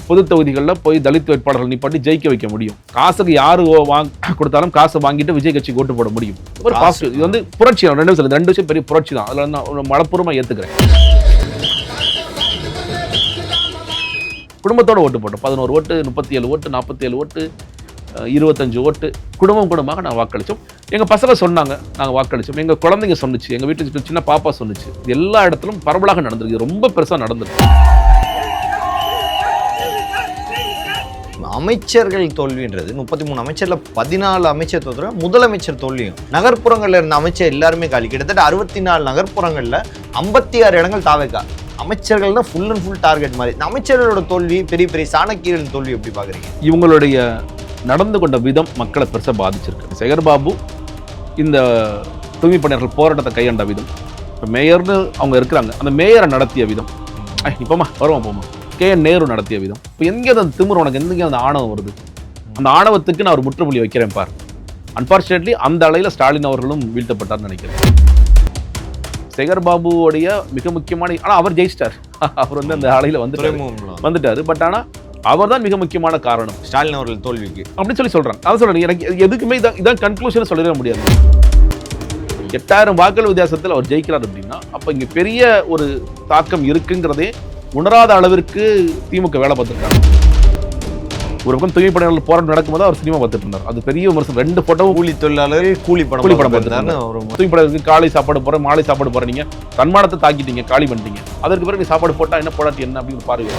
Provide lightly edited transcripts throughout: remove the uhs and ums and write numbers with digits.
பொது தொகுதிகளில் போய் தலித் வேட்பாளர்கள் நிப்பாட்டி ஜெயிக்க வைக்க முடியும். காசுக்கு யாரு கொடுத்தாலும் காசை வாங்கிட்டு விஜய் கட்சிக்கு ஓட்டு போட முடியும். ஒரு பாசிட்டிவ். இது வந்து புரட்சி. ரெண்டு விஷயம் பெரிய புரட்சி தான். அதில் நான் மனப்பூர்வமாக ஏற்றுக்கிறேன். குடும்பத்தோட ஓட்டு போட்டோம். 11 ஓட்டு, 37 ஓட்டு, 47 ஓட்டு, 25 ஓட்டு, குடும்பமாக நாங்கள் வாக்களித்தோம். எங்கள் பசங்க சொன்னாங்க நாங்கள் வாக்களித்தோம். எங்கள் குழந்தைங்க சொன்னிச்சு, எங்கள் வீட்டுக்கு சின்ன பாப்பா சொன்னிச்சு. இது எல்லா இடத்துலும் பரவலாக நடந்திருக்கு. ரொம்ப பெருசாக நடந்திருக்கு. அமைச்சர்கள் தோல்வின்றது 33 அமைச்சர்ல 14 அமைச்சர் தோற்ற முதலமைச்சர் தோல்வியும். நகர்ப்புறங்கள்ல இருந்த அமைச்சர் எல்லாருமே காலி. கிட்டத்தட்ட 64 நகர்ப்புறங்கள்ல 56 இடங்கள் தாவேக்கா. அமைச்சர்கள் தான் ஃபுல் அண்ட் ஃபுல் டார்கெட் மாதிரி. இந்த அமைச்சர்களோட தோல்வி, பெரிய பெரிய சாணக்கியர்களின் தோல்வி எப்படி பாக்குறீங்க? இவங்களுடைய நடந்து கொண்ட விதம் மக்களை பெருசாக பாதிச்சிருக்கு. சேகர்பாபு இந்த தூய்மை பணியாளர்கள் போராட்டத்தை கையாண்ட விதம், இப்போ மேயர்னு அவங்க இருக்கிறாங்க, அந்த மேயரை நடத்திய விதம், இப்போமா வருவோம் போமா KN நேரு நடத்திய விதம். இப்போ எங்கே அந்த திமிரு உனக்கு எங்கே அந்த ஆணவம் வருது? அந்த ஆணவத்துக்கு நான் ஒரு முற்றுப்புள்ளி வைக்கிறேன் பார். அன்பார்ச்சுனேட்லி அந்த அலையில் ஸ்டாலின் அவர்களும் வீழ்த்தப்பட்டார்னு நினைக்கிறேன். சேகர்பாபுவோடைய மிக முக்கியமான, ஆனால் அவர் ஜெயிச்சிட்டார். அவர் வந்து அந்த அலையில் வந்துட்டார். பட் ஆனால் அவர் தான் மிக முக்கியமான காரணம் ஸ்டாலின் அவர்கள் தோல்விக்கு அப்படின்னு சொல்றாங்க. அதான் சொல்றேன், எனக்கு எதுக்குமே இதான் கன்க்ளூஷன் சொல்லிட முடியாது. 8000 வாக்குகள் வித்தியாசத்தில் அவர் ஜெயிக்கிறார் அப்படின்னா அப்போ இங்கே பெரிய ஒரு தாக்கம் இருக்குங்கிறதே உணராத அளவிற்கு திமுக வேலை பார்த்துருக்காங்க. ஒரு பக்கம் தூய்மை பணியாளர்கள் போராட்டம் நடக்கும்போது அவர் சினிமா பார்த்துட்டு இருந்தார். அது பெரிய விமர்சனம். 2 போட்டோவும் கூலி தொழிலாளர்கள் கூலி படம் பார்த்துருந்தாரு. தூய்மை பணியாளருக்கு காலை சாப்பாடு போற, மாலை சாப்பாடு போற, நீங்க தன்மானத்தை தாக்கிட்டீங்க, காலி பண்ணிட்டீங்க. அதற்கு பிறகு சாப்பாடு போட்டா என்ன, போடாட்டி என்ன அப்படின்னு பாருங்க.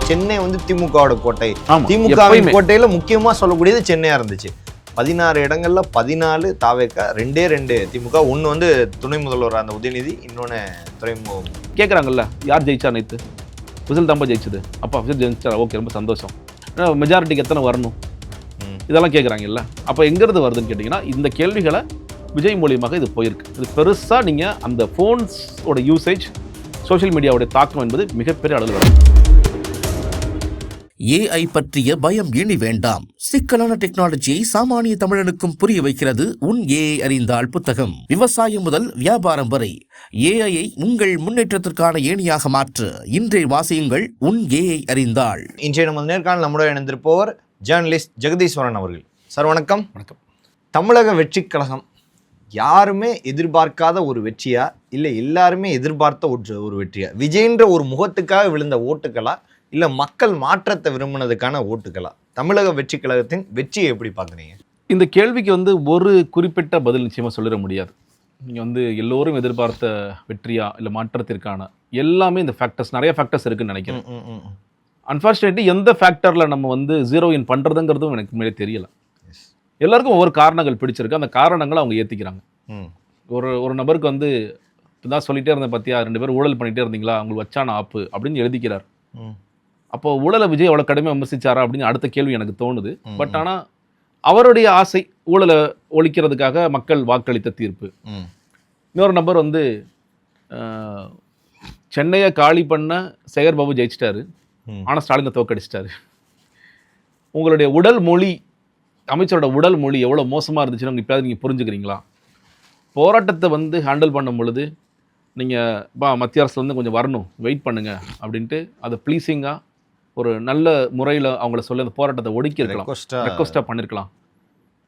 சென்னை வந்து திமுகவோட கோட்டை. திமுக கோட்டையில முக்கியமா சொல்லக்கூடியது சென்னையா இருந்துச்சு. 16 இடங்கள்ல 14 தாவேக்கா, 2 திமுக. ஒன்று வந்து துணை முதல்வர் அந்த உதயநிதி, இன்னொன்று துறைமுகம். கேட்குறாங்கல்ல, யார் ஜெயிச்சா நேற்று? விசில் தம்ப ஜெயிச்சது. அப்போ விசில் ஜெயிச்சா, ஓகே, ரொம்ப சந்தோஷம். மெஜாரிட்டிக்கு எத்தனை வரணும் இதெல்லாம் கேட்குறாங்கல்ல. அப்போ எங்கேருந்து வருதுன்னு கேட்டிங்கன்னா இந்த கேள்விகளை விஜய் மூலியமாக இது போயிருக்கு. இது பெருசாக நீங்கள் அந்த ஃபோன்ஸோட யூசேஜ், சோஷியல் மீடியாவுடைய தாக்கம் என்பது மிகப்பெரிய அளவில் வரும். AI பற்றிய பயம் இனி வேண்டாம். சிக்கலான டெக்னாலஜியை சாமானிய தமிழனுக்கும் புரிய வைக்கிறது உன் AI அறிந்தால் புத்தகம். விவசாயம் முதல் வியாபாரம் வரை AI-ஐ உங்கள் முன்னேற்றத்திற்கான ஏணியாக மாற்று. இன்றைய வாசியுங்கள் உன் AI அறிந்தால். இன்றைய நமது நேர்காணல் நம்முடன் இணைந்திருப்பவர் ஜேர்னலிஸ்ட் ஜெகதீஸ்வரன் அவர்கள். சார் வணக்கம். வணக்கம். தமிழக வெற்றி கழகம் யாருமே எதிர்பார்க்காத ஒரு வெற்றியா, இல்லை எல்லாருமே எதிர்பார்த்த ஒரு வெற்றியா? விஜய்ன்ற ஒரு முகத்துக்காக விழுந்த ஓட்டுகளா, இல்லை மக்கள் மாற்றத்தை விரும்பினதுக்கான ஓட்டுகளா? தமிழக வெற்றி கழகத்தின் வெற்றியை எப்படி பார்க்குறீங்க? இந்த கேள்விக்கு வந்து ஒரு குறிப்பிட்ட பதில் நிச்சயமாக சொல்லிட முடியாது. நீங்கள் வந்து எல்லோரும் எதிர்பார்த்த வெற்றியா இல்லை மாற்றத்திற்கான எல்லாமே இந்த ஃபேக்டர்ஸ், நிறைய ஃபேக்டர்ஸ் இருக்குன்னு நினைக்கிறேன். அன்ஃபார்ச்சுனேட்லி எந்த ஃபேக்டரில் நம்ம வந்து ஜீரோ இன் பண்ணுறதுங்கிறதும் எனக்கு மேலே தெரியலை. எல்லாருக்கும் ஒவ்வொரு காரணங்கள் பிடிச்சிருக்கு. அந்த காரணங்களை அவங்க ஏற்றிக்கிறாங்க. ஒரு நபருக்கு வந்து இப்போதான் சொல்லிகிட்டே இருந்தேன், பார்த்தியா 2 பேர் ஊழல் பண்ணிகிட்டே இருந்தீங்களா, அவங்களுக்கு வச்சான ஆப்பு அப்படின்னு எழுதிக்கிறார். அப்போ ஊழலை விஜய் எவ்வளோ கடுமையாக விமர்சிச்சாரா அப்படின்னு அடுத்த கேள்வி எனக்கு தோணுது. பட் ஆனால் அவருடைய ஆசை ஊழலை ஒழிக்கிறதுக்காக மக்கள் வாக்களித்த தீர்ப்பு. இன்னொரு நபர் வந்து சென்னையை காலி பண்ண சேகர்பாபு ஜெயிச்சிட்டாரு, ஆனால் ஸ்டாலினை தோக்கடிச்சிட்டாரு. உங்களுடைய உடல் மொழி, அமைச்சரோட உடல் மொழி எவ்வளோ மோசமாக இருந்துச்சுன்னு இப்போது நீங்கள் புரிஞ்சுக்கிறீங்களா? போராட்டத்தை வந்து ஹேண்டில் பண்ணும் பொழுது நீங்கள் மத்திய அரசுலேருந்து கொஞ்சம் வரணும், வெயிட் பண்ணுங்க அப்படின்ட்டு அதை ப்ளீஸிங்காக ஒரு நல்ல முறையில் அவங்கள சொல்லி அந்த போராட்டத்தை ஒடுக்கியிருக்கலாம், ரெக்வஸ்ட்டாக பண்ணியிருக்கலாம்.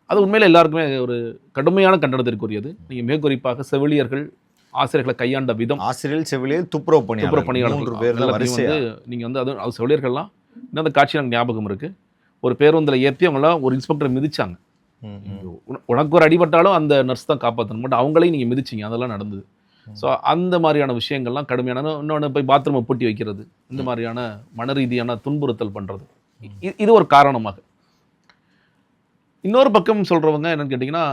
அது உண்மையில் எல்லாருக்குமே ஒரு கடுமையான கண்டனத்திற்குரியது. நீங்கள் மிக குறிப்பாக செவிலியர்கள், ஆசிரியர்களை கையாண்ட விதம், ஆசிரியர், செவிலியர், துப்புரவு பணியாளர்கள் வந்து நீங்கள் வந்து அது செவிலியர்கள்லாம் இன்னும் அந்த காட்சி எனக்கு ஞாபகம் இருக்குது. ஒரு பேருந்தில் ஏற்றி அவங்களாம் ஒரு இன்ஸ்பெக்டரை மிதிச்சாங்க. உனக்கு ஒரு அடிபட்டாலும் அந்த நர்ஸ் தான் காப்பாற்றணும், பட் அவங்களையும் நீங்கள் மிதிச்சிங்க. அதெல்லாம் நடந்தது. ஸோ அந்த மாதிரியான விஷயங்கள்லாம் கடுமையான, இன்னொன்று போய் பாத்ரூமை பூட்டி வைக்கிறது, இந்த மாதிரியான மன ரீதியான துன்புறுத்தல் பண்ணுறது, இது ஒரு காரணமாக. இன்னொரு பக்கம் சொல்கிறவங்க என்னென்னு கேட்டிங்கன்னா,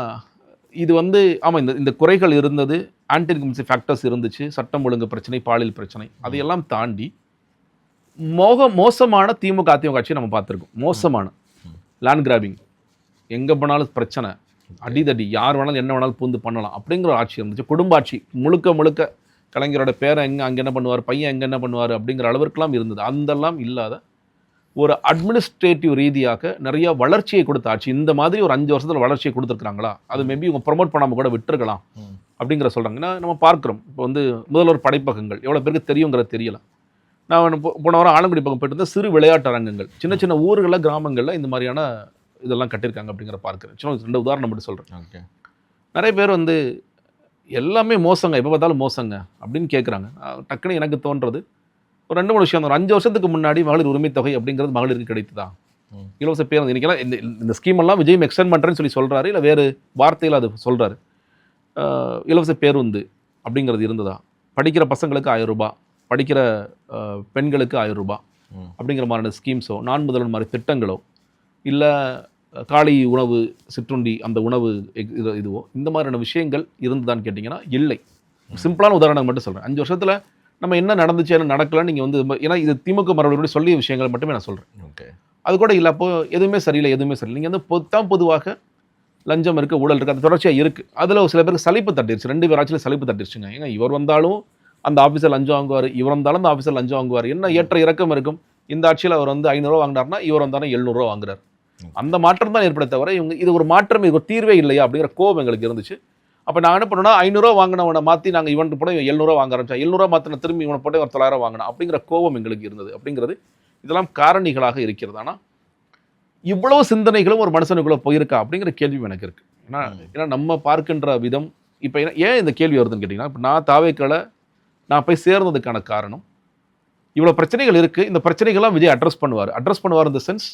இது வந்து ஆமாம் இந்த குறைகள் இருந்தது, ஆன்டி இன்கம்பன்சி ஃபேக்டர்ஸ் இருந்துச்சு, சட்டம் ஒழுங்கு பிரச்சனை, பாலியல் பிரச்சனை, அதையெல்லாம் தாண்டி மோசமான திமுக அதிமுக ஆட்சியை நம்ம பார்த்துருக்கோம். மோசமான லேண்ட் கிராபிங், எங்கே போனாலும் பிரச்சனை, அடிதடி, யார் வேணாலும் என்ன வேணாலும் பூந்து பண்ணலாம் அப்படிங்கிற ஆட்சி இருந்துச்சு. குடும்ப ஆட்சி முழுக்க கலைஞரோட பேரை அங்கே என்ன பண்ணுவார், பையன் எங்கே என்ன பண்ணுவார் அப்படிங்கிற அளவிற்கெல்லாம் இருந்தது. அதெல்லாம் இல்லாத ஒரு அட்மினிஸ்ட்ரேட்டிவ் ரீதியாக நிறைய வளர்ச்சியை கொடுத்த ஆட்சி. இந்த மாதிரி ஒரு 5 வருஷத்தில் வளர்ச்சியை கொடுத்துருக்காங்களா? அது மேபி இவங்க ப்ரொமோட் பண்ணாமல் கூட விட்டுருக்கலாம் அப்படிங்கிற சொல்கிறாங்க. ஏன்னா நம்ம பார்க்குறோம், இப்போ வந்து முதல்வர் படைப்பகங்கள் எவ்வளோ பேருக்கு தெரியுங்கிறது தெரியல. நான் போன வாரம் ஆலங்குடி பக்கம் போயிட்டு இருந்தேன். சிறு விளையாட்டு அரங்கங்கள் சின்ன சின்ன ஊர்களில் கிராமங்களில் இந்த மாதிரியான இதெல்லாம் கட்டியிருக்காங்க அப்படிங்கிற பார்க்குறேன். சின்ன 2 உதாரணம் மட்டும் சொல்கிறேன். ஓகே. நிறைய பேர் வந்து எல்லாமே மோசங்க, எப்போ பார்த்தாலும் மோசங்க அப்படின்னு கேட்குறாங்க. டக்குன்னு எனக்கு தோன்றது ஒரு 2-3 விஷயம். ஒரு 5 வருஷத்துக்கு முன்னாடி மகளிர் உரிமை தொகை அப்படிங்கிறது மகளிருக்கு கிடைத்ததா? இலவச பேருந்து இன்றைக்கெல்லாம் இந்த ஸ்கீமெல்லாம் விஜய் எக்ஸ்டெண்ட் பண்ணுறேன்னு சொல்கிறாரு, இல்லை வேறு வார்த்தையில் அது சொல்கிறாரு. இலவச பேருந்து அப்படிங்கிறது இருந்ததா? படிக்கிற பசங்களுக்கு 1000 ரூபாய், படிக்கிற பெண்களுக்கு 1000 ரூபாய் அப்படிங்கிற மாதிரியான ஸ்கீம்ஸோ, நான் முதல்வன் மாதிரி திட்டங்களோ, இல்லை காலை உணவு சிற்றுண்டி அந்த உணவு இதுவோ, இந்த மாதிரியான விஷயங்கள் இருந்துதான்னு கேட்டிங்கன்னா இல்லை. சிம்பிளான உதாரணம் மட்டும் சொல்கிறேன். 5 வருஷத்தில் நம்ம என்ன நடந்துச்சு என்ன நடக்கலன்னு நீங்கள் வந்து ஏன்னா இது திமுக மறுபடியும் சொல்லிய விஷயங்கள் மட்டுமே நான் சொல்கிறேன். ஓகே. அது கூட இல்லை, அப்போ எதுவுமே சரியில்லை, எதுவுமே சரியில்லை. நீங்கள் வந்து பொதுவாக லஞ்சம் இருக்குது, ஊழல் இருக்குது, அது தொடர்ச்சியாக இருக்குது. அதில் சில பேருக்கு சலிப்பு தட்டிருச்சு. 2 பேராச்சும் சலிப்பு தட்டிருச்சுங்க. ஏங்க இவர் வந்தாலும் அந்த ஆஃபீஸர் லஞ்சம் வாங்குவார், இவர் வந்தாலும் அந்த ஆஃபீஸர் லஞ்சம் வாங்குவார். என்ன ஏற்ற இறக்கம் இருக்கும்? இந்த ஆட்சியில் அவர் வந்து 500 ரூபா வாங்கினார்னா இவர் வந்தாலும் 700 ரூபா வாங்குறாரு. அந்த மாற்றம் தான் ஏற்பட தவிர இவங்க இது ஒரு மாற்றம், இது ஒரு தீர்வே இல்லையா அப்படிங்கிற கோபம் எங்களுக்கு இருந்துச்சு. அப்போ நான் என்ன பண்ணோன்னா 500 ரூபா வாங்கினவனை மாற்றி நாங்கள் இவன் போட 700 ரூபா வாங்க ஆரம்பிச்சா, 700 ரூபா மாற்றின திரும்பி இவனை போட்டு ஒரு 900 வாங்கினா அப்படிங்கிற கோபம் எங்களுக்கு இருந்தது. அப்படிங்கிறது இதெல்லாம் காரணிகளாக இருக்கிறது. ஆனால் இவ்வளவு சிந்தனைகளும் ஒரு மனுஷனுக்குள்ளே போயிருக்கா அப்படிங்கிற கேள்வியும் எனக்கு இருக்குது. ஏன்னா நம்ம பார்க்கின்ற விதம் இப்போ ஏன் இந்த கேள்வி வருதுன்னு கேட்டிங்கன்னா, இப்போ நான் தாவேக்களை நான் போய் சேர்ந்ததுக்கான காரணம் இவ்வளோ பிரச்சனைகள் இருக்குது. இந்த பிரச்சனைகள்லாம் விஜய் அட்ரஸ் பண்ணுவார் இந்த சென்ஸ்.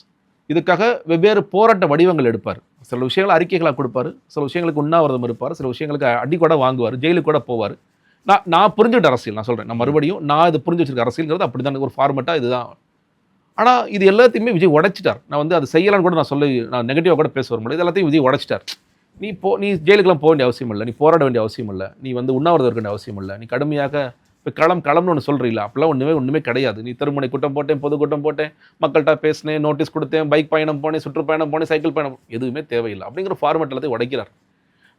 இதுக்காக வெவ்வேறு போராட்ட வடிவங்கள் எடுப்பார். சில விஷயங்கள் அறிக்கைகளாக கொடுப்பார், சில விஷயங்களுக்கு உண்ணாவிரதம் இருப்பார், சில விஷயங்களுக்கு அடி கூட வாங்குவார், ஜெயிலுக்கு கூட போவார். நான் புரிஞ்சுக்கிட்ட அரசியல் நான் சொல்கிறேன். நான் மறுபடியும் நான் இது புரிஞ்சு வச்சிருக்க அரசியல்ங்கிறது அப்படி தான் ஒரு ஃபார்மெட்டாக இதுதான். ஆனால் இது எல்லாத்தையுமே விஜய் உடைச்சிட்டார். நான் வந்து அது செய்யலான்னு கூட நான் நெகட்டிவாக கூட பேச வர முடியாது. இது எல்லாத்தையும் விஜய் உடைச்சிட்டார். நீ ஜெயிலுக்கெல்லாம் போக வேண்டிய அவசியம் இல்லை, நீ போராட வேண்டிய அவசியம் இல்லை, நீ வந்து உண்ணாவிரதம் இருக்க வேண்டிய அவசியம் இல்லை, நீ கடுமையாக இப்போ களம்னு ஒன்று சொல்கிறீங்களா, அப்போல்லாம் ஒன்றுமே கிடையாது. நீ தெருமுனை கூட்டம் போட்டேன், பொதுக்கூட்டம் போட்டேன், மக்கள்கிட்ட பேசினேன், நோட்டீஸ் கொடுத்தேன், பைக் பயணம் போனேன், சுற்றுப்பயணம் போனேன், சைக்கிள் பயணம், எதுவுமே தேவையில்லை அப்படிங்கிற ஃபார்மெட் எல்லாத்தையும் உடைக்கிறார்.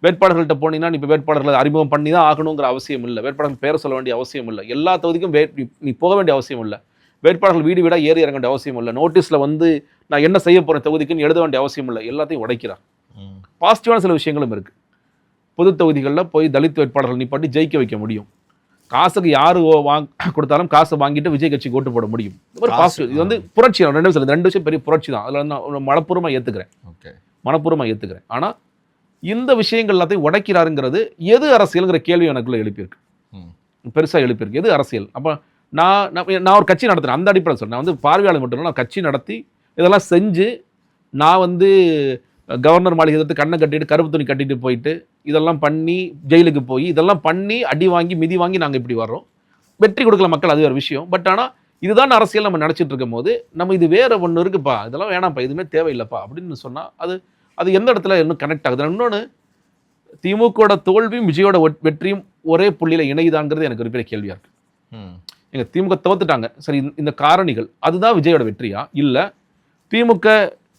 வேட்பாளர்கள்ட்ட போனீங்கன்னா நீ இப்போ வேட்பாளர்களை அறிமுகம் பண்ணி தான் ஆகணுங்கிற அவசியம் இல்லை, வேட்பாளர்கள் பேரை சொல்ல வேண்டிய அவசியம் இல்லை, எல்லா தொகுதிக்கும் நீ போக வேண்டிய அவசியம் இல்லை, வேட்பாளர்கள் வீடு வீடாக ஏறி இறங்க வேண்டிய அவசியம் இல்லை, நோட்டீஸில் வந்து நான் என்ன செய்ய போகிறேன் தொகுதிக்குன்னு எழுத வேண்டிய அவசியம் இல்லை, எல்லாத்தையும் உடைக்கிறார். பாசிட்டிவான சில விஷயங்களும் இருக்குது. பொது தொகுதிகளில் போய் தலித் வேட்பாளர்கள் நிப்பாட்டி ஜெயிக்க வைக்க முடியும். காசுக்கு யாரு கொடுத்தாலும் காசை வாங்கிட்டு விஜய் கட்சிக்கு ஓட்டு போட முடியும். ஒரு பாசிட்டிவ். இது வந்து புரட்சி. 2 விஷயம் பெரிய புரட்சி தான். அதில் நான் மனப்பூர்வமாக ஏற்றுக்கிறேன். ஓகே, மனப்பூர்வமாக ஏற்றுக்கிறேன். ஆனால் இந்த விஷயங்கள் எல்லாத்தையும் உடைக்கிறாருங்கிறது எது அரசியலுங்கிற கேள்வி எனக்குள்ள எழுப்பியிருக்கு, பெருசாக எழுப்பியிருக்கு. எது அரசியல்? அப்போ நான் ஒரு கட்சி நடத்துகிறேன், அந்த அடிப்படையில் சொல்கிறேன். நான் வந்து பார்வையாளர் மட்டும் இல்லை, நான் கட்சி நடத்தி இதெல்லாம் செஞ்சு நான் வந்து கவர்னர் மாளிகை எதிர்த்து கண்ணை கட்டிட்டு கருப்பு துணி கட்டிட்டு போயிட்டு இதெல்லாம் பண்ணி ஜெயிலுக்கு போய் இதெல்லாம் பண்ணி அடி வாங்கி மிதி வாங்கி நாங்கள் இப்படி வர்றோம். வெற்றி கொடுக்கல மக்கள், அது வேறு விஷயம். பட் ஆனால் இதுதான் அரசியல் நம்ம நினச்சிட்டு இருக்கும் போது நம்ம இது வேறு ஒன்று இருக்குப்பா, இதெல்லாம் வேணாம்ப்பா, எதுவுமே தேவையில்லைப்பா அப்படின்னு சொன்னால் அது எந்த இடத்துல இன்னும் கனெக்ட் ஆகுது? இன்னொன்று, திமுகவோட தோல்வியும் விஜயோட வெற்றியும் ஒரே புள்ளியில் இணையுதாங்கிறது எனக்கு ஒரு பெரிய கேள்வியாக இருக்குது. எங்கள் திமுக தோத்துட்டாங்க, சரி, இந்த காரணிகள் அதுதான் விஜயோட வெற்றியா? இல்லை திமுக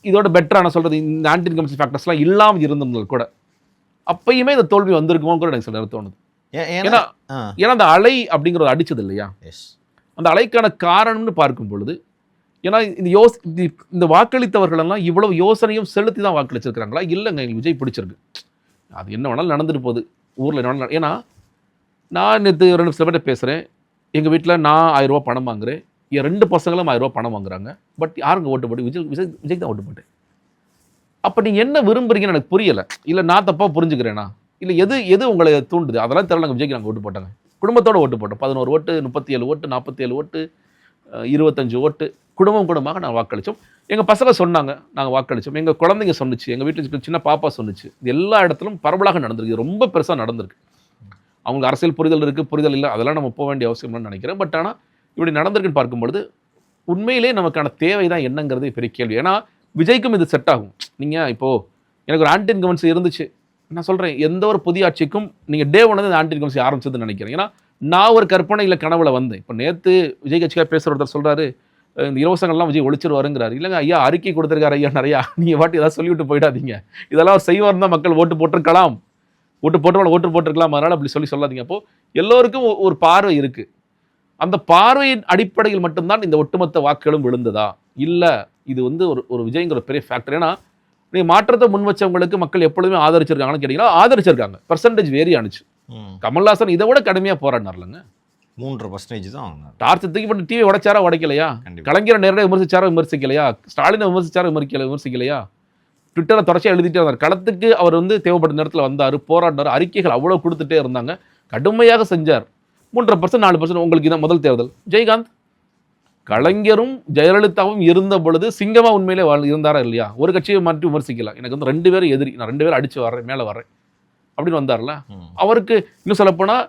இதோட பெட்டரான சொல்கிறது இந்த ஆன்டி இன்கம்பன்சி ஃபேக்டர்ஸ்லாம் இல்லாமல் இருந்தவங்க கூட அப்பயுமே இந்த தோல்வி வந்திருக்குமோன்னு கூட எனக்கு சில நேரம் தோணுது. ஏன்னா அந்த அலை அப்படிங்கிறது அடிச்சது இல்லையா? அந்த அலைக்கான காரணம்னு பார்க்கும் பொழுது, ஏன்னா இந்த வாக்களித்தவர்களெல்லாம் இவ்வளவு யோசனையும் செலுத்தி தான் வாக்களிச்சிருக்கிறாங்களா? இல்லைங்க, எங்களுக்கு விஜய் பிடிச்சிருக்கு, அது என்ன வேணாலும் நடந்துட்டு போகுது ஊரில் என்ன வேணாலும். ஏன்னா நான் நேற்று 2 சில பேர்ட்ட பேசுகிறேன். எங்கள் வீட்டில் நான் 1000 ரூபா பணம் வாங்குறேன், என் 2 பசங்களும் 1000 ரூபா பணம் வாங்குறாங்க. பட் யாருங்க ஓட்டு போட்டு? விஜய் தான் ஓட்டு போட்டேன். அப்போ நீங்கள் என்ன விரும்புறீங்கன்னு எனக்கு புரியலை. இல்லை நான் தப்பாக புரிஞ்சுக்கிறேனா? இல்லை எது உங்களை தூண்டுது? அதெல்லாம் தெரியல. விஜய்க்கு நாங்கள் ஓட்டு போட்டாங்க, குடும்பத்தோடு ஓட்டு போட்டோம். 11 ஓட்டு, 37 ஓட்டு, 47 ஓட்டு, 25 ஓட்டு, குடும்பமாக நாங்கள் வாக்களித்தோம். எங்கள் பசங்க சொன்னாங்க நாங்கள் வாக்களித்தோம், எங்கள் குழந்தைங்க சொன்னிச்சு, எங்கள் வீட்டில் சின்ன பாப்பா சொன்னிச்சு. இது எல்லா இடத்துலும் பரவலாக நடந்திருக்கு, ரொம்ப பெருசாக நடந்திருக்கு. அவங்க அரசியல் புரிதல் இருக்குது, புரிதல் இல்லை, அதெல்லாம் நம்ம போக வேண்டிய அவசியம்னு நினைக்கிறேன். பட் ஆனால் இப்படி நடந்திருக்குன்னு பார்க்கும்பொழுது உண்மையிலே நமக்கான தேவை தான் என்னங்கிறது பெரிய கேள்வி. ஏன்னா விஜய்க்கும் இது செட் ஆகும். நீங்கள் இப்போது எனக்கு ஒரு ஆன்டி இன்கம்பன்சி இருந்துச்சு, நான் சொல்கிறேன், எந்த ஒரு புதிய ஆட்சிக்கும் நீங்கள் டே 1 இந்த ஆன்டி இன்கம்பன்சி ஆரம்பிச்சதுன்னு நினைக்கிறேன். ஏன்னா நான் ஒரு கற்பனை இல்லை கனவுல வந்தேன். இப்போ நேற்று விஜய் கட்சிக்காக பேசுகிற ஒருத்தர் சொல்கிறாரு, இந்த இலவசங்கள்லாம் விஜய் ஒழிச்சிருவாருங்கிறாரு. இல்லைங்க ஐயா, அறிக்கை கொடுத்துருக்காரு ஐயா நிறையா, நீங்கள் வாட்டி ஏதாவது சொல்லிவிட்டு போயிடாதீங்க. இதெல்லாம் செய்வார் தான் மக்கள் ஓட்டு போட்டிருக்கலாம், ஓட்டு போட்டிருக்கலாம், அதனால் அப்படி சொல்லாதீங்க. அப்போது எல்லோருக்கும் ஒரு பார்வை இருக்குது. அந்த பார்வையின் அடிப்படையில் மட்டும்தான் இந்த ஒட்டுமொத்த வாக்குகளும் விழுந்ததா? இல்லை, இது வந்து ஒரு விஜய்ங்கிற பெரிய ஃபேக்டர். ஏன்னா நீ மாற்றத்தை முன் வச்சவங்களுக்கு மக்கள் எப்பொழுதுமே ஆதரிச்சிருக்காங்கன்னு கேட்டிங்கன்னா ஆதரிச்சிருக்காங்க, பர்சன்டேஜ் வேரி ஆனிச்சு. கமல்ஹாசன் இதை விட கடுமையாக போராடினார்லங்க. 3% தான் வாங்கினார். டார்ச் தூக்கி போட்டு டிவி உடைச்சாரா உடைக்கலையா? கண்டிப்பா. கலைஞரை நேரடியாக விமர்சிக்கலையா? ஸ்டாலினை விமர்சிக்கலையா? ட்விட்டரை தொடர்ச்சியாக எழுதிட்டே இருந்தார். களத்துக்கு அவர் வந்து தேவைப்பட்ட நேரத்தில் வந்தார், போராடினார், அறிக்கைகள் அவ்வளோ கொடுத்துட்டே இருந்தாங்க, கடுமையாக செஞ்சார். 3% 4% உங்களுக்கு இதான் முதல் தேர்தல். விஜயகாந்த் கலைஞரும் ஜெயலலிதாவும் இருந்த பொழுது சிங்கமா உண்மையிலே இருந்தாரா இல்லையா? ஒரு கட்சியை மட்டும் விமர்சிக்கல, எனக்கு வந்து 2 பேரும் எதிரி, நான் 2 பேரும் அடிச்சு வர்றேன், மேலே வர்றேன் அப்படின்னு வந்தார்ல. அவருக்கு இன்னும் சொல்லப்போனால்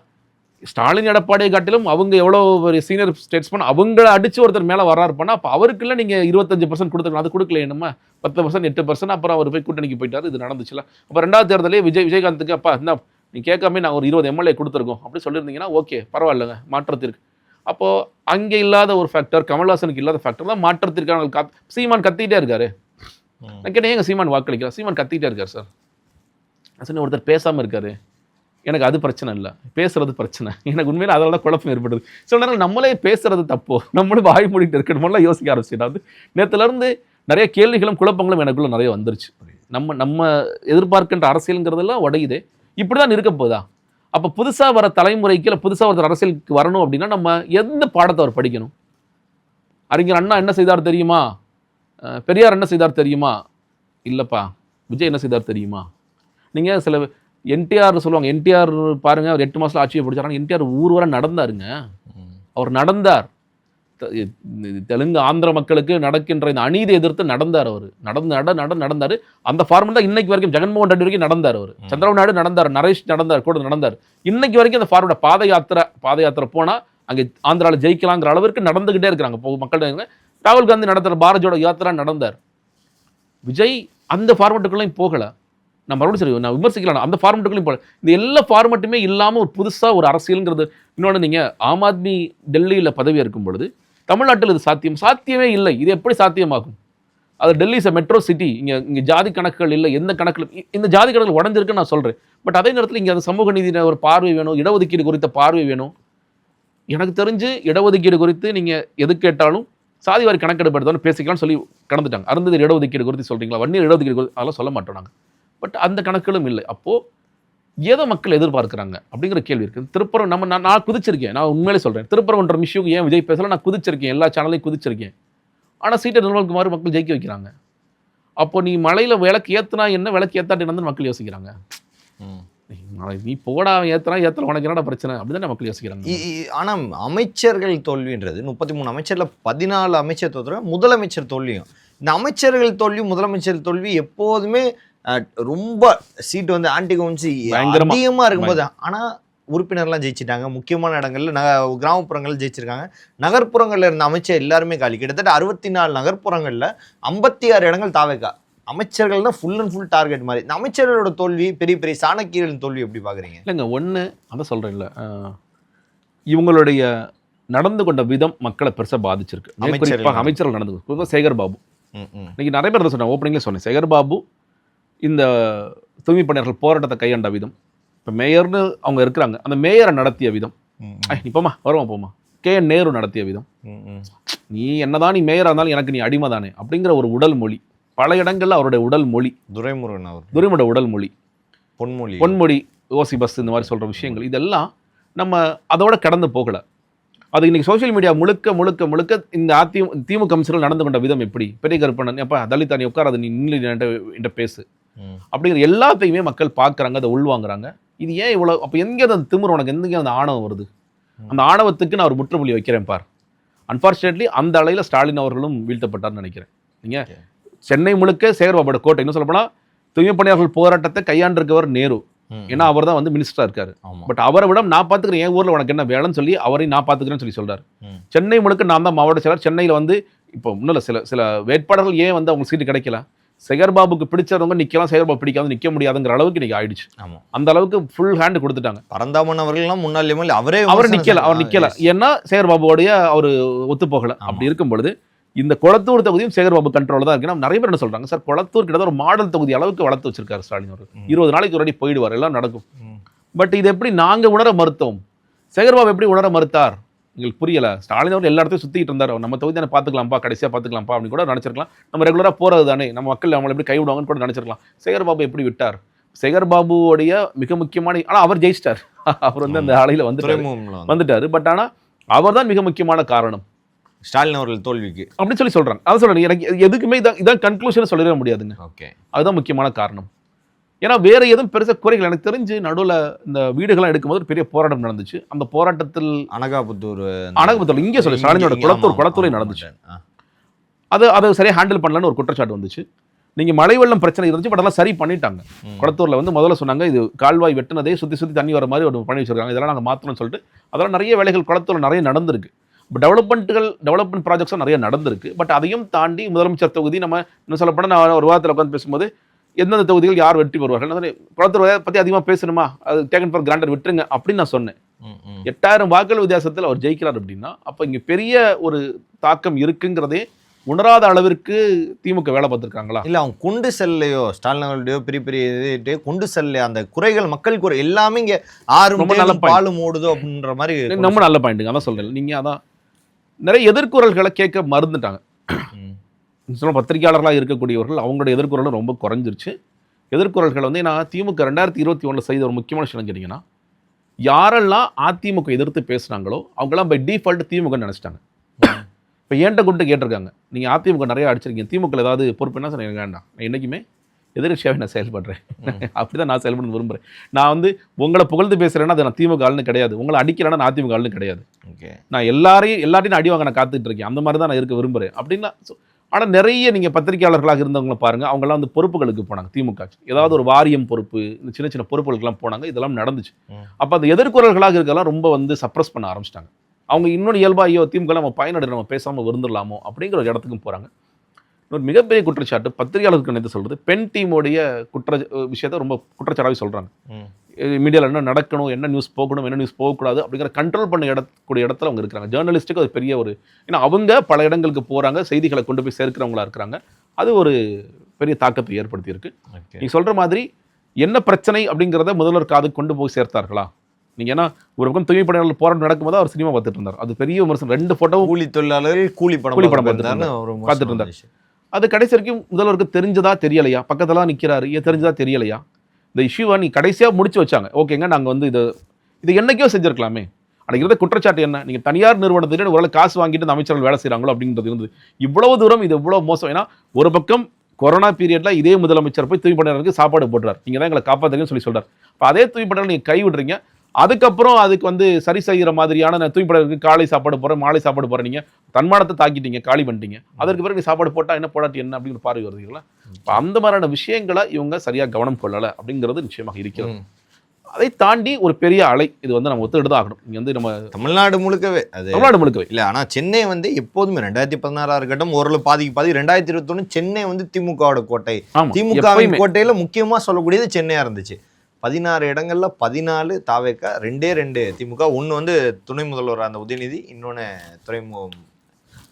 ஸ்டாலின் எடப்பாடியை காட்டிலும் அவங்க எவ்வளோ ஒரு சீனியர் ஸ்டேட்ஸ்மேன், அவங்கள அடிச்சு ஒருத்தர் மேலே வர்றாரு பண்ணால் அப்போ அவருக்குள்ள நீங்கள் 25% கொடுத்துருக்கலாம். அது கொடுக்கல, என்னமா 10% 8%. அப்புறம் அவர் போய் கூட்டணிக்கு போயிட்டார். இது நடந்துச்சுல. அப்போ 2வது தேர்தலே விஜயகாந்துக்கு அப்பா என்ன நீ கேட்காம நான் ஒரு 20 எம்எல்ஏ கொடுத்துருக்கோம் அப்படி சொல்லியிருந்தீங்கன்னா ஓகே பரவாயில்லைங்க, மாற்றத்திற்கு. அப்போது அங்கே இல்லாத ஒரு ஃபேக்டர், கமல்ஹாசனுக்கு இல்லாத ஃபேக்டர் தான் மாற்றத்திற்கான. சீமான் கத்திக்கிட்டே இருக்காரு. நான் கேட்டேன் ஏங்க சீமான் வாக்களிக்கிறா? சீமான் கத்திக்கிட்டே இருக்கார் சார். சொன்ன ஒருத்தர் பேசாமல் இருக்காரு, எனக்கு அது பிரச்சனை இல்லை, பேசுறது பிரச்சனை. எனக்கு உண்மையில அதனால தான் குழப்பம் ஏற்படுது. சில நேரம் நம்மளே பேசுறது தப்போ, நம்மளும் வாய் மூடிட்டு இருக்கணுமெல்லாம் யோசிக்க ஆரம்பிச்சு. அது நேற்றுலேருந்து நிறைய கேள்விகளும் குழப்பங்களும் எனக்குள்ள நிறைய வந்துருச்சு. நம்ம எதிர்பார்க்கின்ற அரசியலுங்கிறதெல்லாம் உடையுது. இப்படி தான் இருக்க போதா? அப்போ புதுசாக வர தலைமுறைக்கு இல்லை புதுசாக ஒருத்தர் அரசியலுக்கு வரணும் அப்படின்னா நம்ம எந்த பாடத்தை அவர் படிக்கணும்? அறிஞர் அண்ணா என்ன செய்தார் தெரியுமா? பெரியார் என்ன செய்தார் தெரியுமா? இல்லைப்பா. விஜய் என்ன செய்தார் தெரியுமா? நீங்கள் சில என்டிஆர் சொல்லுவாங்க, என்டிஆர் பாருங்கள் அவர் 8 மாதத்தில் ஆட்சியை பிடிச்சாராங்க. என்டிஆர் ஊர் வர நடந்தாருங்க. அவர் நடந்தார். தெலுங்கு ஆந்திர மக்களுக்கு நடக்கின்ற இந்த அநீதி எதிர்த்து நடந்தார். அவர் நடந்தார். அந்த ஃபார்மெட் தான் இன்னைக்கு வரைக்கும் ஜெகன்மோகன் ரெட்டி வரைக்கும் நடந்தார். அவர் சந்திரபாபு நாயுடு நடந்தார், நரேஷ் நடந்தார், கூட நடந்தார். இன்னைக்கு வரைக்கும் அந்த ஃபார்மெட் பாத யாத்திரை போனால் அங்கே ஆந்திராவில் ஜெயிக்கலாங்கிற அளவிற்கு நடந்துகிட்டே இருக்கிறாங்க மக்கள். ராகுல் காந்தி நடத்துகிற பாரத் ஜோடோ யாத்திரா நடந்தார். விஜய் அந்த ஃபார்மெட்டுக்குள்ளேயும் போகலை. நான் மறுபடியும் சரி நான் விமர்சிக்கலாம், அந்த ஃபார்மெட்டுக்குள்ளேயும் போகல. இந்த எல்லா ஃபார்மெட்டுமே இல்லாமல் ஒரு புதுசாக ஒரு அரசியலுங்கிறது. இன்னொன்று, நீங்கள் ஆம் ஆத்மி டெல்லியில் பதவி இருக்கும் பொழுது தமிழ்நாட்டில் இது சாத்தியமே இல்லை. இது எப்படி சாத்தியமாகும்? அது டெல்லி இஸ் மெட்ரோ சிட்டி. இங்கே ஜாதி கணக்குகள் இல்லை, எந்த கணக்கில் இந்த ஜாதி கணக்குகள் உடஞ்சிருக்குன்னு நான் சொல்கிறேன். பட் அதே நேரத்தில் இங்கே அது சமூக நீதியின் ஒரு பார்வை வேணும், இடஒதுக்கீடு குறித்த பார்வை வேணும். எனக்கு தெரிஞ்சு இடஒதுக்கீடு குறித்து நீங்கள் எது கேட்டாலும் சாதிவாரி கணக்கெடுப்படுத்தாலும் பேசிக்கலாம்னு சொல்லி கடந்துட்டாங்க. அருந்ததி இடஒதுக்கீடு குறித்து சொல்கிறீங்களா, வன்னியர் இடஒதுக்கீடு குறித்து அதெல்லாம் சொல்ல மாட்டோம் நாங்கள். பட் அந்த கணக்குகளும் இல்லை. அப்போது எதை மக்கள் எதிர்பார்க்குறாங்க அப்படிங்கிற கேள்வி இருக்குது. திருப்பரம் நான் குதிச்சிருக்கேன், நான் உண்மையிலே சொல்கிறேன். திருப்பரம்ன்ற இஷ்யூ ஏன் விஜய் பேசல, நான் குதிச்சிருக்கேன், எல்லா சேனலையும் குதிச்சிருக்கேன். ஆனால் சீட்டை நிர்மல்குமார் மக்கள் ஜெயிக்க வைக்கிறாங்க. அப்போ நீ மலையில் விளக்கு ஏற்றுனா என்ன, விளக்கு ஏற்றாட்டி என்னன்னு மக்கள் யோசிக்கிறாங்க. நீ போடா ஏற்றல உனக்கு என்னடா பிரச்சனை அப்படிதான் மக்கள் யோசிக்கிறாங்க. ஆனால் அமைச்சர்கள் தோல்வின்றது 33 அமைச்சரில் 14 அமைச்சர் தோல்வி, முதலமைச்சர் தோல்வியும். இந்த அமைச்சர்கள் தோல்வி, முதலமைச்சர் தோல்வி எப்போதுமே ரொம்ப சீட்டு வந்து ஆன்டி கவுன்சி அதிகமாக இருக்கும்போது. ஆனால் உறுப்பினர்லாம் ஜெயிச்சிட்டாங்க, முக்கியமான இடங்கள்ல கிராமப்புறங்களில் ஜெயிச்சிருக்காங்க. நகர்ப்புறங்களில் இருந்த அமைச்சர் எல்லாருமே காலி. கிட்டத்தட்ட 64 நகர்ப்புறங்களில் 56 இடங்கள் தாவேக்கா. அமைச்சர்கள் தான் ஃபுல் அண்ட் ஃபுல் டார்கெட் மாதிரி. இந்த அமைச்சர்களோட தோல்வி, பெரிய பெரிய சாணக்கியர்களின் தோல்வி எப்படி பார்க்குறீங்க? இல்லைங்க, ஒன்று அதான் சொல்கிறேன்ல, இவங்களுடைய நடந்து கொண்ட விதம் மக்களை பெருசாக பாதிச்சிருக்கு. குறிப்பாக அமைச்சர்கள் நடந்து குறிப்பாக சேகர் பாபு. இன்னைக்கு நிறைய பேர் சொன்னேன், ஓப்பனிங்லேயே சொன்னேன். சேகர் பாபு இந்த தூய்மை பணியாளர்கள் போராட்டத்தை கையாண்ட விதம், இப்போ மேயர்னு அவங்க இருக்கிறாங்க, அந்த மேயரை நடத்திய விதம், இப்போமா போமா KN நேரு நடத்திய விதம், நீ என்னதான் நீ மேயராக இருந்தாலும் எனக்கு நீ அடிமை தானே அப்படிங்கிற ஒரு உடல் மொழி. பல இடங்கள்ல அவருடைய உடல் மொழி, துரைமுருகனோட உடல் மொழி, பொன்மொழி, ஓசி பஸ், இந்த மாதிரி சொல்கிற விஷயங்கள், இதெல்லாம் நம்ம அதோட கடந்து போகலை. அது இன்னைக்கு சோஷியல் மீடியா முழுக்க முழுக்க முழுக்க இந்த திமுக அமைச்சர்கள் நடந்து கொண்ட விதம் எப்படி, பெரிய கருப்பண்ணன் எப்போ தலிதா நீ உட்கார, அது நீ என்கிட்ட பேசு அப்படிங்கிற எல்லாத்தையுமே மக்கள் பார்க்குறாங்க, அதை உள்வாங்குறாங்க. இது ஏன் இவ்வளோ? அப்போ எங்கே அந்த திமிரு, உனக்கு எங்கே அந்த ஆணவம் வருது? அந்த ஆணவத்துக்கு நான் ஒரு முற்றுப்புள்ளி வைக்கிறேன் பார். அன்ஃபார்ச்சுனேட்லி அந்த அலையில் ஸ்டாலின் அவர்களும் வீழ்த்தப்பட்டார்னு நினைக்கிறேன். நீங்கள் சென்னை முழுக்க சேகர்பாபோட கோட்டை, இன்னும் சொல்லப்போனால் தூய்மை பணியாளர்கள் போராட்டத்தை கையாண்டிருக்கவர் நேரு. ஏன்னா அவர் தான் வந்து மினிஸ்டராக இருக்காரு. பட் அவரை விட நான் பார்த்துக்கிறேன், என் ஊரில் உனக்கு என்ன வேலைன்னு சொல்லி அவரையும் நான் பார்த்துக்கிறேன்னு சொல்லி சொல்கிறார். சென்னை முழுக்க நான் தான் மாவட்ட செயலர். சென்னையில் வந்து இப்போ இன்னும் இல்லை, சில வேட்பாளர்கள் ஏன் வந்து அவங்க சீட்டு கிடைக்கல, சேகர்பாபுக்கு பிடிச்சவங்க நிற்கலாம், சேகர்பாபு பிடிக்காது நிற்க முடியாதுங்கிற அளவுக்கு இன்னைக்கு ஆயிடுச்சு. அந்த அளவுக்கு ஃபுல் ஹேண்ட் கொடுத்துட்டாங்க. பரந்தாமன் அவர்கள்லாம் முன்னாள் அவர் நிற்கல. ஏன்னா சேகர்பாபுவோடைய அவர் ஒத்து போகலை. அப்படி இருக்கும் பொழுது இந்த கொளத்தூர் தொகுதியும் சேகர்பாபு கண்ட்ரோல் தான் இருக்கு. நிறைய பேர் என்ன சொல்றாங்க, சார் கொளத்தூர் கிட்ட ஒரு மாடல் தொகுதி அளவுக்கு வளர்த்து வச்சிருக்காரு ஸ்டாலின் அவர்கள். 20 நாளைக்கு ஒரு அடி போயிடுவார், எல்லாம் நடக்கும். பட் இது எப்படி நாங்க உணர மறுத்தோம், சேகர்பாபு எப்படி உணர மறுத்தார் எங்களுக்கு புரியல. ஸ்டாலின் அவர்கள் எல்லா இடத்தையும் சுத்திட்டு இருந்தார். நம்ம தொகுதி தானே பார்த்துக்கலாம்ப்பா, கடைசியாக பார்த்துக்கலாம்ப்பா அப்படின்னு கூட நினைச்சிருக்கலாம். நம்ம ரெகுலராக போறது தானே, நம்ம மக்கள் நம்மளை எப்படி கைவிடுவாங்கன்னு கூட நினைச்சிருக்கலாம். சேகர்பாபு எப்படி விட்டார்? சேகர் பாபுவோடைய மிக முக்கியமான, ஆனால் அவர் ஜெயிச்சிட்டார். அவர் வந்து அந்த ஆலையில் வந்துட்டாரு. பட் ஆனால் அவர் தான் மிக முக்கியமான காரணம் ஸ்டாலின் அவர்கள் தோல்விக்கு அப்படின்னு சொல்றாங்க. அதான் சொல்றேன், எனக்கு எதுக்குமே இதான் கன்க்ளூஷன் சொல்லவே முடியாதுங்க. ஓகே, அதுதான் முக்கியமான காரணம். ஏன்னா வேற எதுவும் பெருசா குறைகள் எனக்கு தெரிஞ்சு நடுவில் இந்த வீடுகள்லாம் எடுக்கும்போது பெரிய போராட்டம் நடந்துச்சு. அந்த போராட்டத்தில் அனகாபுத்தூர் இங்கே சொல்லி ஸ்டாலினோட குளத்தூரை நடந்துச்சு. அதை சரியா ஹேண்டில் பண்ணலன்னு ஒரு குற்றச்சாட்டு வந்துச்சு. நீங்க மழை வெள்ளம் பிரச்சனை இருந்துச்சு, பட் அதெல்லாம் சரி பண்ணிட்டாங்க. குளத்தூர்ல வந்து முதல்ல சொன்னாங்க இது கால்வாய் வெட்டினதே சுத்தி தண்ணி வர மாதிரி ஒரு பண்ணி வச்சிருக்காங்க, இதெல்லாம் நாங்கள் மாற்றணும்னு சொல்லிட்டு அதெல்லாம் நிறைய வேலைகள் குளத்தூர்ல நிறைய நடந்திருக்கு. டெவலப்மெண்ட் ப்ராஜெக்ட்ஸும் நிறைய நடந்திருக்கு. பட் அதையும் தாண்டி முதலமைச்சர் தொகுதி நம்ம இன்னும் சொல்லப்போனால் நான் ஒரு வாரத்தில் உட்காந்து பேசும்போது எந்தெந்த தொகுதிகள் யார் வெற்றி பெறுவார்கள், குளத்தூர் பற்றி அதிகமாக பேசணுமா, அது டேக்கன் ஃபார் கிராண்டட் விட்டுருங்க அப்படின்னு நான் சொன்னேன். 8000 வாக்குகள் வித்தியாசத்தில் அவர் ஜெயிக்கிறார் அப்படின்னா அப்போ இங்கே பெரிய ஒரு தாக்கம் இருக்குங்கிறதே உணராத அளவிற்கு திமுக வேலை பார்த்துருக்காங்களா? இல்லை, அவங்க கொண்டு செல்லையோ ஸ்டாலின் அவர்களுடையோ பெரிய பெரிய இது கொண்டு செல்ல அந்த குறைகள் மக்கள் குறை எல்லாமே இங்கே ரொம்ப நல்ல பாலும் ஓடுதோ அப்படின்ற மாதிரி ரொம்ப நல்ல பாயிண்ட்டுங்க. அதான் சொல்கிறேன். நீங்கள் அதான் நிறைய எதிர்குறல்களை கேட்க மறந்துட்டாங்க. சொல்ல பத்திரிகையாளர்களாக இருக்கக்கூடியவர்கள் அவங்களோட எதிர்குறலும் ரொம்ப குறைஞ்சிருச்சு. எதிர்குறல்கள் வந்து நான் திமுக 2021 செய்த ஒரு முக்கியமான விஷயம் கேட்டிங்கன்னா, யாரெல்லாம் அதிமுக எதிர்த்து பேசுனாங்களோ அவங்களாம் பை டிஃபால்ட் திமுக நினச்சிட்டாங்க. இப்போ ஏன்ட்ட கூப்பிட்டு கேட்டிருக்காங்க, நீங்கள் அதிமுக நிறைய அடிச்சிருக்கீங்க, திமுக ஏதாவது பொறுப்பு என்ன சொன்னீங்க? வேண்டாம், நான் என்றைக்குமே எதிர்கட்சியாகவே நான் செயல்படுறேன். அப்படி தான் நான் செயல்பட விரும்புகிறேன். நான் வந்து உங்களை புகழ்ந்து பேசுகிறேன்னா அது நான் திமுக ஆளுன்னு கிடையாது, உங்களை அடிக்கிறேன்னா நான் அதிமுக ஆளுன்னு கிடையாது. ஓகே, நான் எல்லாத்தையும் அடி வாங்க நான் காத்துட்டு இருக்கேன், அந்த மாதிரி தான் நான் இருக்க விரும்புகிறேன் அப்படின்னா. ஆனால் நிறைய நீங்கள் பத்திரிகையாளர்களாக இருந்தவங்களை பாருங்கள், அவங்களாம் வந்து பொறுப்புகளுக்கு போனாங்க. திமுக ஏதாவது ஒரு வாரியம் பொறுப்பு, இந்த சின்ன சின்ன பொறுப்புகளுக்கெல்லாம் போனாங்க. இதெல்லாம் நடந்துச்சு. அப்போ அந்த எதிர்குறல்களாக இருக்கலாம் ரொம்ப வந்து சப்ரஸ் பண்ண ஆரம்பிச்சிட்டாங்க. அவங்க இன்னொன்று இயல்பா ஐயோ திமுக நம்ம பயனடை நம்ம பேசாமல் விருந்துடலாமோ அப்படிங்கிற ஒரு இடத்துக்கும் போகிறாங்க. ஒரு மிகப்பெரிய குற்றச்சாட்டு பத்திரிகையாளருக்கு நினைத்து சொல்கிறது, பெண் டீமோடைய விஷயத்த ரொம்ப குற்றச்சாட்டாகவே சொல்கிறாங்க. மீடியாவில் என்ன நடக்கணும், என்ன நியூஸ் போகணும், என்ன நியூஸ் போகக்கூடாது அப்படிங்கிற கண்ட்ரோல் பண்ண இடத்துல அவங்க இருக்கிறாங்க. ஜேர்னலிஸ்ட்டுக்கு அது பெரிய ஒரு, ஏன்னா அவங்க பல இடங்களுக்கு போகிறாங்க, செய்திகளை கொண்டு போய் சேர்க்கிறவங்களா இருக்கிறாங்க. அது ஒரு பெரிய தாக்கத்தை ஏற்படுத்தியிருக்கு. நீங்கள் சொல்கிற மாதிரி என்ன பிரச்சனை அப்படிங்கிறத முதல்வர் காது கொண்டு போய் சேர்த்தார்களா? நீங்கள் ஏன்னா ஒரு பக்கம் தூய்மை பணியாளர்கள் போராட்டம் நடக்கும்போது அவர் சினிமா பார்த்துட்டு இருந்தார். அது பெரிய விமர்சனம். 2 ஃபோட்டோவும் கூலி தொழிலாளர்கள் கூலி படம் பார்த்துட்டு இருந்தார். அது கடைசி வரைக்கும் முதல்வருக்கு தெரிஞ்சதா தெரியலையா, பக்கத்துலாம் நிற்கிறாரு, ஏன் தெரிஞ்சதா தெரியலையா, இந்த இஷ்யூவை நீ கடைசியாக முடிச்சு வச்சாங்க. ஓகேங்க, நாங்கள் வந்து இது என்னைக்கோ செஞ்சுருக்கலாமே. அன்றைக்கி இருந்த குற்றச்சாட்டு என்ன, நீங்கள் தனியார் நிறுவனத்திலே ஒரு காசு வாங்கிட்டு இந்த அமைச்சர்கள் வேலை செய்கிறாங்களோ அப்படின்றது இருந்தது. இவ்வளவு தூரம் இது இவ்வளோ மோசம். ஏன்னா ஒரு பக்கம் கொரோனா பீரியடில் இதே முதலமைச்சர் போய் தூய்மை பணியாளருக்கு சாப்பாடு போட்டுறார், நீங்கள் தான் எங்களை காப்பாற்றுங்கன்னு சொல்கிறார். இப்போ அதே தூய்மை பணியாளர் நீங்கள் கை விடுறீங்க. அதுக்கப்புறம் அதுக்கு வந்து சரி செய்கிற மாதிரியான தூய்மை பணியாளருக்கு காலை சாப்பாடு போகிறேன், மாலை சாப்பாடு போகிறேன், நீங்கள் தன்மானத்தை தாக்கிட்டீங்க, காலி பண்ணிட்டீங்க. அதற்கு பிறகு சாப்பாடு போட்டால் என்ன போடாட்டி என்ன அப்படிங்கிற பார்வை வருதுங்களா? இப்போ அந்த மாதிரியான விஷயங்களை இவங்க சரியாக கவனம் கொள்ளலை அப்படிங்கிறது நிச்சயமாக இருக்கிறது. அதை தாண்டி ஒரு பெரிய அலை இது வந்து நம்ம ஒத்துக்கிட்டு தான் ஆகணும். இங்கே வந்து நம்ம தமிழ்நாடு முழுக்கவே இல்லை. ஆனால் சென்னை வந்து எப்போதுமே 2016 இருக்கட்டும் ஓரளவு பாதிக்கு 2021 சென்னை வந்து திமுகவோட கோட்டை. திமுக கோட்டையில் முக்கியமாக சொல்லக்கூடியது சென்னையாக இருந்துச்சு. 16 இடங்கள்ல 14 தாவேக்கா, 2 திமுக. ஒன்று வந்து துணை முதல்வர் அந்த உதயநிதி, இன்னொன்று துறைமுகம்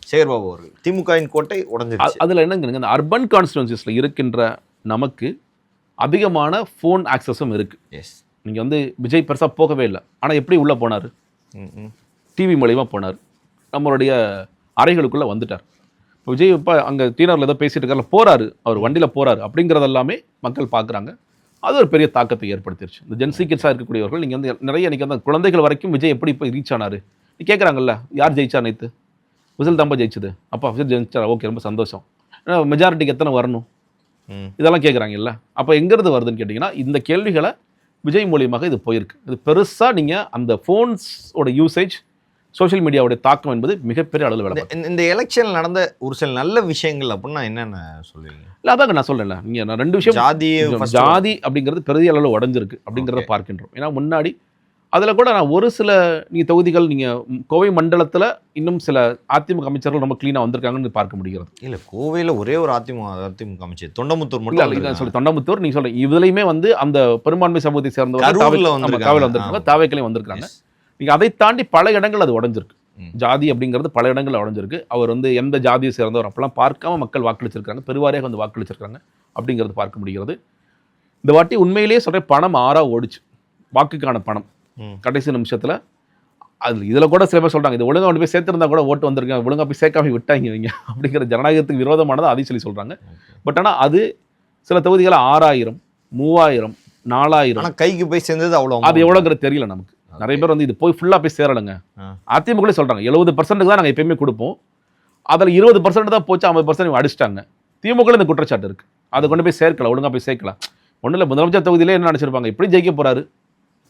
சேகர்பாபு அவர்கள். திமுகவின் கோட்டை உடஞ்சிருச்சு. அதில் என்னங்க, இந்த அர்பன் கான்ஸ்டிடுவன்சிஸில் இருக்கின்ற நமக்கு அதிகமான ஃபோன் ஆக்சஸும் இருக்குது. எஸ், நீங்கள் வந்து விஜய் பெருசாக போகவே இல்லை, ஆனால் எப்படி உள்ளே போனார்? டிவி மூலிமா போனார், நம்மளுடைய அறைகளுக்குள்ளே வந்துட்டார். இப்போ விஜய் இப்போ அங்கே டீனரில் ஏதோ பேசிட்டு இருக்காரு, போகிறாரு, அவர் வண்டியில் போகிறாரு அப்படிங்கிறதெல்லாமே மக்கள் பார்க்குறாங்க. அது ஒரு பெரிய தாக்கத்தை ஏற்படுத்திடுச்சு. இந்த ஜென்சி கிட்ஸாக இருக்கக்கூடியவர்கள் நீங்கள் வந்து நிறைய இன்றைக்கி அந்த குழந்தைகள் வரைக்கும் விஜய் எப்படி இப்போ ரீச் ஆனார் நீ கேட்குறாங்கல்ல. யார் ஜெயிச்சா நேற்று? விசில் தாம்பா ஜெயிச்சது. அப்பா விசில் ஜெயிச்சாரா? ஓகே, ரொம்ப சந்தோஷம். ஏன்னா மெஜாரிட்டிக்கு எத்தனை வரணும் இதெல்லாம் கேட்குறாங்கல்ல. அப்போ எங்கேருந்து வருதுன்னு கேட்டிங்கன்னா இந்த கேள்விகளை விஜய் மூலியமாக இது போயிருக்கு. இது பெருசாக நீங்கள் அந்த ஃபோன்ஸோட யூசேஜ், சோஷியல் மீடியாவுடைய தாக்கம் என்பது மிகப்பெரிய அளவில் வேலை. இந்த எலெக்ஷனில் நடந்த ஒரு சில நல்ல விஷயங்கள் அப்படின்னா என்னென்ன சொல்லுவீங்க? இல்லை அதாங்க நான் சொல்லல, நீங்கள் நான் 2 விஷயம். ஜாதி அப்படிங்கிறது பெரிய அளவில் உடஞ்சிருக்கு அப்படிங்கிறத பார்க்கின்றோம். ஏன்னா முன்னாடி அதில் கூட நான் ஒரு சில நீங்கள் தொகுதிகள் நீங்கள் கோவை மண்டலத்தில் இன்னும் சில அதிமுக அமைச்சர்கள் ரொம்ப க்ளீனாக வந்திருக்காங்கன்னு பார்க்க முடிகிறது. இல்லை, கோவையில் ஒரே ஒரு அதிமுக அமைச்சர் தொண்டமுத்தூர் மட்டும் சொல்லி தொண்டமுத்தூர் நீங்கள் சொல்கிறீங்க. இதுலையுமே வந்து அந்த பெரும்பான்மை சமூகத்தை சேர்ந்தவர்கள் காவையில் வந்திருக்காங்க, தாவேக்களையும் வந்திருக்காங்க. நீங்கள் அதை தாண்டி பல இடங்கள் அது உடஞ்சிருக்கு. ஜாதி அப்படிங்கிறது பல இடங்களில் உடஞ்சிருக்கு. அவர் வந்து எந்த ஜாதியை சேர்ந்தவர் அப்பெல்லாம் பார்க்காம மக்கள் வாக்களிச்சிருக்காங்க, பெருவாரியாக வந்து வாக்களிச்சிருக்காங்க அப்படிங்கிறது பார்க்க முடிகிறது. இந்த வாட்டி உண்மையிலேயே சொல்கிற பணம் ஓடிச்சு, வாக்குக்கான பணம் கடைசி நிமிஷத்தில். அது இதில் கூட சில பேர் சொல்கிறாங்க இது ஒழுங்காக கொண்டு போய் சேர்த்துருந்தா கூட ஓட்டு வந்திருக்காங்க, ஒழுங்காக போய் சேர்க்காம விட்டாங்க இவங்க அப்படிங்கிற ஜனநாயகத்துக்கு விரோதமானது அதை சொல்லி சொல்கிறாங்க. பட் ஆனால் அது சில தொகுதிகளை 6000, 3000, 4000. ஆனா கைக்கு போய் சேர்ந்தது அவ்வளோ அது எவ்வளோங்கிறது தெரியல நமக்கு. நிறைய பேர் வந்து இது போய் ஃபுல்லாக போய் சேரலைங்க. அதிமுக சொல்கிறாங்க 70% தான் நாங்கள் எப்பயுமே கொடுப்போம், அதில் 20% தான் போச்சு, 50% இவங்க அடிச்சிட்டாங்க. திமுக இந்த குற்றச்சாட்டு இருக்குது. அதை கொண்டு போய் சேர்க்கல, ஒழுங்காக போய் சேர்க்கலாம். ஒன்றும் இல்லை, முதலமைச்சர் தொகுதியிலே என்ன நினச்சிருப்பாங்க, எப்படி ஜெயிக்க போகிறாரு,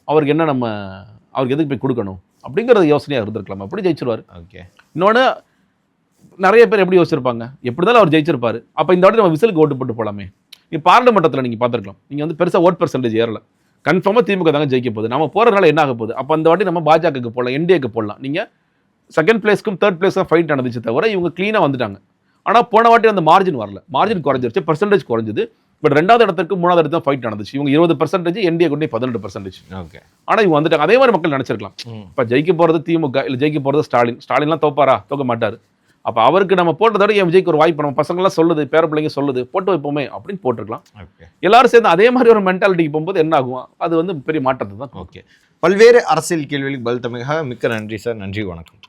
அவருக்கு என்ன நம்ம அவருக்கு எதுக்கு போய் கொடுக்கணும் அப்படிங்கிறது யோசனையாக இருந்திருக்கலாம். எப்படி ஜெயிச்சிருவார். ஓகே. இன்னொன்று நிறைய பேர் எப்படி யோசிச்சிருப்பாங்க, எப்படி இருந்தாலும் அவர் ஜெயிச்சிருப்பாரு, அப்போ இந்த வாட்டி நம்ம விசிலுக்கு ஓட்டு போட்டு போகலாமே. நீ பார்லிமெண்டத்தில் நீங்கள் பார்த்துருக்கலாம், நீங்கள் வந்து பெருசாக ஓட் பெர்சன்டேஜ் ஏறல, கன்ஃபார்மாக திமுக தாங்க ஜெயிக்க போகுது, நம்ம போகிறதுனால என்ன ஆக போகுது, அப்போ அந்த வாட்டி நம்ம பாஜகவுக்கு போடலாம், என்டிஏக்கு போடலாம். நீங்கள் செகண்ட் பிளேஸ்க்கும் தேர்ட் பிளேஸ்க்கும் ஃபைட் நடந்துச்சு தவிர இவங்க க்ளீனாக வந்துட்டாங்க. ஆனால் போன வாட்டி அந்த மார்ஜின் வரல, மார்ஜின் குறைஞ்சிருச்சு, பெர்சன்டேஜ் குறைஞ்சிது. பட் 2வது இடத்துக்கு 3வது இடத்துல ஃபைட் நடந்துச்சு. இவங்க 20%, என்டிஏ கொண்டு 18%. ஓகே. ஆனால் இவங்க வந்துட்டாங்க. அதே மாதிரி மக்கள் நினச்சிருக்கலாம், இப்போ ஜெயிக்க போகிறது திமுக இல்லை ஜெயிக்க போகிறது ஸ்டாலின், ஸ்டாலின்லாம் தோப்பாரா, தோக்க மாட்டார், அப்போ அவருக்கு நம்ம போட்டதோட என் விஜய்க்கு ஒரு வாய்ப்பு, நம்ம பசங்களாம் சொல்லுது, பேர பிள்ளைங்க சொல்லுது, போட்டு வைப்போமே அப்படின்னு போட்டிருக்கலாம். எல்லாரும் சேர்ந்து அதே மாதிரி ஒரு மென்டாலிட்டிக்கு போகும்போது என்ன ஆகும், அது வந்து பெரிய மாற்றத்தை தான். ஓகே. பல்வேறு அரசியல் கேள்விகளுக்கு பதில் தமிழக மிக்க நன்றி சார். நன்றி, வணக்கம்.